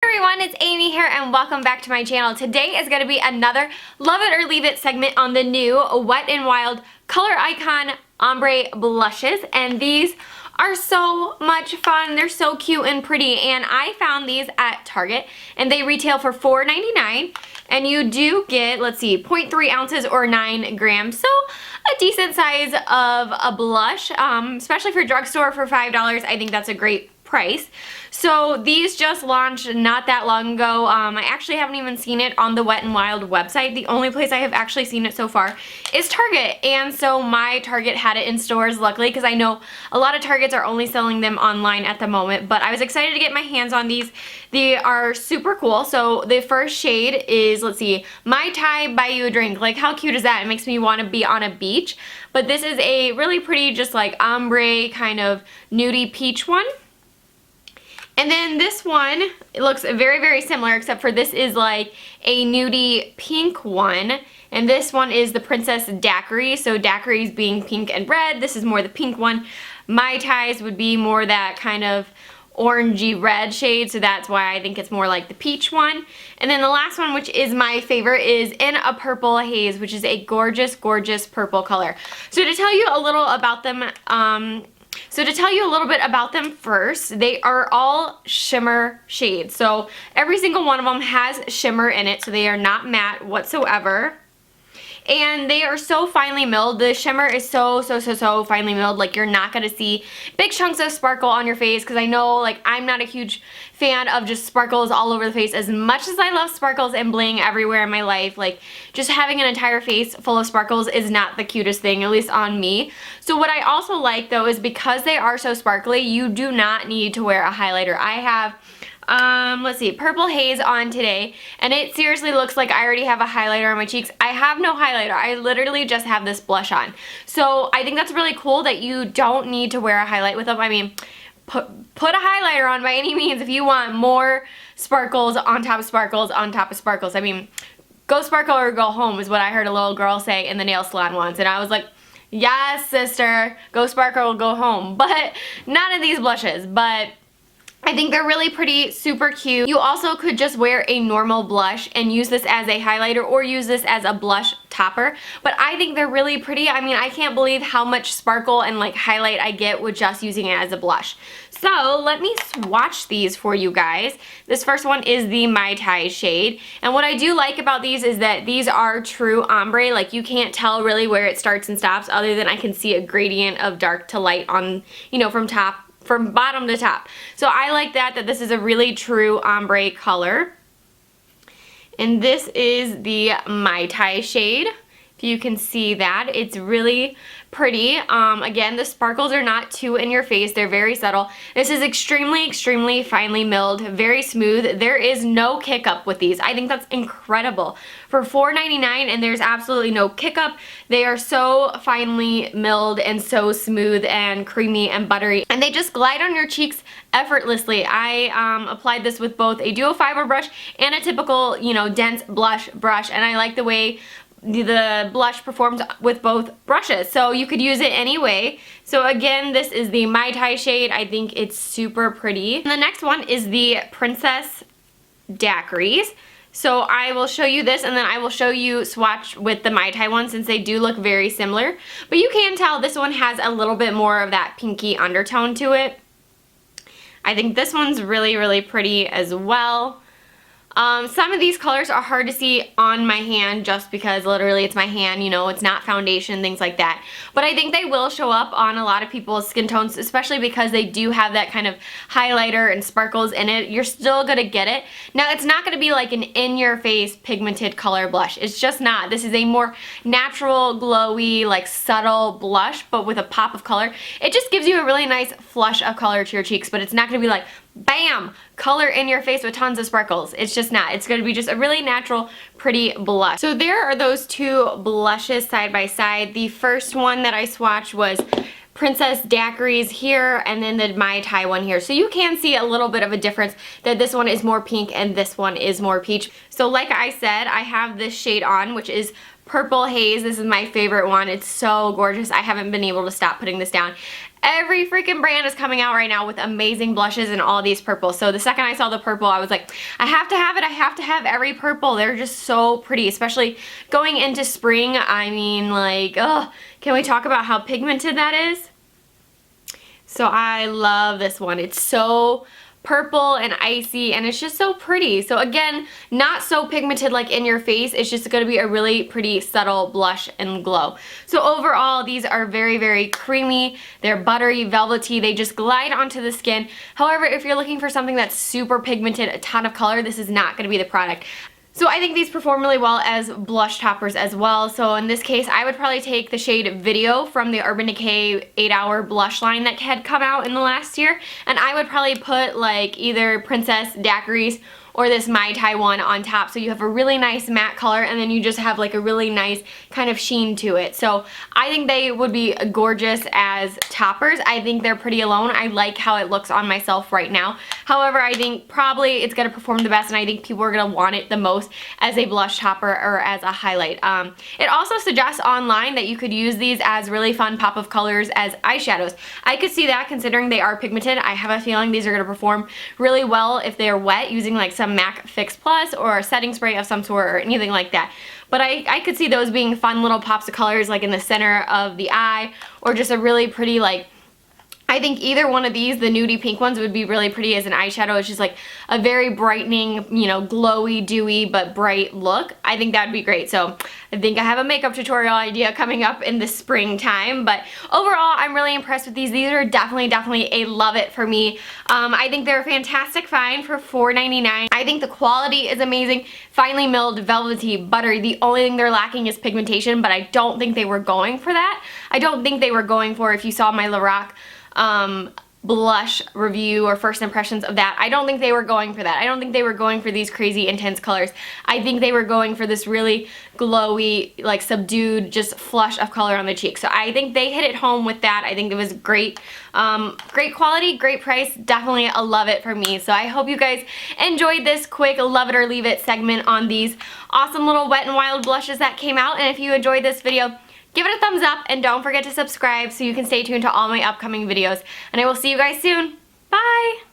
Hey everyone, it's Amy here and welcome back to my channel. Today is going to be another Love It or Leave It segment on the new Wet n Wild Color Icon Ombre blushes, and these are so much fun. They're so cute and pretty, and I found these at Target and they retail for $4.99, and you do get, let's see, 0.3 ounces or 9 grams, so a decent size of a blush, especially for drugstore for $5. I think that's a great price. So these just launched not that long ago. I actually haven't even seen it on the Wet n Wild website. The only place I have actually seen it so far is Target, and so my Target had it in stores, luckily, because I know a lot of Targets are only selling them online at the moment, but I was excited to get my hands on these. They are super cool. So the first shade is, let's see, Mai Tai, buy you a drink. Like, how cute is that? It makes me want to be on a beach. But this is a really pretty, just like ombre kind of nudie peach one. And then this one, it looks very, very similar, except for this is like a nudie pink one. And this one is the Princess Daiquiri. So daiquiris being pink and red. This is more the pink one. Mai Tais would be more that kind of orangey red shade. So that's why I think it's more like the peach one. And then the last one, which is my favorite, is in a purple haze, which is a gorgeous, gorgeous purple color. So to tell you a little about them, first, they are all shimmer shades. So every single one of them has shimmer in it, so they are not matte whatsoever. And they are so finely milled. The shimmer is so finely milled. Like, you're not going to see big chunks of sparkle on your face, because I know, like, I'm not a huge fan of just sparkles all over the face. As much as I love sparkles and bling everywhere in my life, like, just having an entire face full of sparkles is not the cutest thing, at least on me. So what I also like, though, is because they are so sparkly, you do not need to wear a highlighter. I have let's see, purple haze on today, and it seriously looks like I already have a highlighter on my cheeks. I have no highlighter. I literally just have this blush on. So I think that's really cool that you don't need to wear a highlight with them. I mean, put a highlighter on by any means if you want more sparkles on top of sparkles on top of sparkles. I mean, go sparkle or go home is what I heard a little girl say in the nail salon once, and I was like, yes, sister, go sparkle or go home. But not in these blushes, but I think they're really pretty, super cute. You also could just wear a normal blush and use this as a highlighter or use this as a blush topper. But I think they're really pretty. I mean, I can't believe how much sparkle and like highlight I get with just using it as a blush. So let me swatch these for you guys. This first one is the Mai Tai shade. And what I do like about these is that these are true ombre. Like, you can't tell really where it starts and stops, other than I can see a gradient of dark to light on, you know, from bottom to top. So I like that this is a really true ombre color. And this is the Mai Tai shade. If you can see that, it's really pretty. Again, the sparkles are not too in your face. They're very subtle. This is extremely finely milled, very smooth. There is no kick up with these. I think that's incredible. For $4.99, and there's absolutely no kick up. They are so finely milled and so smooth and creamy and buttery, and they just glide on your cheeks effortlessly. I applied this with both a duo fiber brush and a typical, you know, dense blush brush, and I like the way the blush performs with both brushes, so you could use it any way. So again, this is the Mai Tai shade. I think it's super pretty. And the next one is the Princess Daiquiris. So I will show you this, and then I will show you swatch with the Mai Tai one, since they do look very similar. But you can tell this one has a little bit more of that pinky undertone to it. I think this one's really pretty as well. Some of these colors are hard to see on my hand just because literally it's my hand, you know, it's not foundation, things like that. But I think they will show up on a lot of people's skin tones, especially because they do have that kind of highlighter and sparkles in it. You're still gonna get it. Now, it's not gonna be like an in-your-face pigmented color blush. It's just not. This is a more natural, glowy, like subtle blush, but with a pop of color. It just gives you a really nice flush of color to your cheeks, but it's not gonna be like, bam, color in your face with tons of sparkles. It's just not. It's going to be just a really natural, pretty blush. So there are those two blushes side by side. The first one that I swatched was Princess Daiquiris here, and then the Mai Tai one here. So you can see a little bit of a difference, that this one is more pink and this one is more peach. So like I said, I have this shade on, which is Purple Haze. This is my favorite one. It's so gorgeous. I haven't been able to stop putting this down. Every freaking brand is coming out right now with amazing blushes and all these purples. So the second I saw the purple, I was like, I have to have it. I have to have every purple. They're just so pretty, especially going into spring. I mean, like, oh, can we talk about how pigmented that is? So I love this one. It's so purple and icy, and it's just so pretty. So again, not so pigmented like in your face. It's just going to be a really pretty subtle blush and glow. So overall, these are very, very creamy. They're buttery, velvety. They just glide onto the skin. However, if you're looking for something that's super pigmented, a ton of color, this is not going to be the product. So I think these perform really well as blush toppers as well. So in this case, I would probably take the shade Video from the Urban Decay 8-Hour blush line that had come out in the last year. And I would probably put like either Princess, Daiquiris, or this Mai Tai one on top, so you have a really nice matte color and then you just have like a really nice kind of sheen to it. So I think they would be gorgeous as toppers. I think they're pretty alone. I like how it looks on myself right now. However, I think probably it's going to perform the best, and I think people are going to want it the most as a blush topper or as a highlight. It also suggests online that you could use these as really fun pop of colors as eyeshadows. I could see that considering they are pigmented. I have a feeling these are going to perform really well if they're wet, using like some MAC Fix Plus or a setting spray of some sort or anything like that. But I could see those being fun little pops of colors like in the center of the eye, or just a really pretty, like, I think either one of these, the nudie pink ones, would be really pretty as an eyeshadow. It's just like a very brightening, you know, glowy, dewy, but bright look. I think that would be great. So I think I have a makeup tutorial idea coming up in the springtime. But overall, I'm really impressed with these. These are definitely a love it for me. I think they're a fantastic find for $4.99. I think the quality is amazing. Finely milled, velvety, buttery. The only thing they're lacking is pigmentation, but I don't think they were going for that. I don't think they were going for, if you saw my Lorac blush review or first impressions of that, I don't think they were going for that. I don't think they were going for these crazy intense colors. I think they were going for this really glowy, like subdued, just flush of color on the cheek. So I think they hit it home with that. I think it was great. Great quality, great price, definitely a love it for me. So I hope you guys enjoyed this quick love it or leave it segment on these awesome little Wet n Wild blushes that came out. And if you enjoyed this video, give it a thumbs up and don't forget to subscribe so you can stay tuned to all my upcoming videos. And I will see you guys soon. Bye!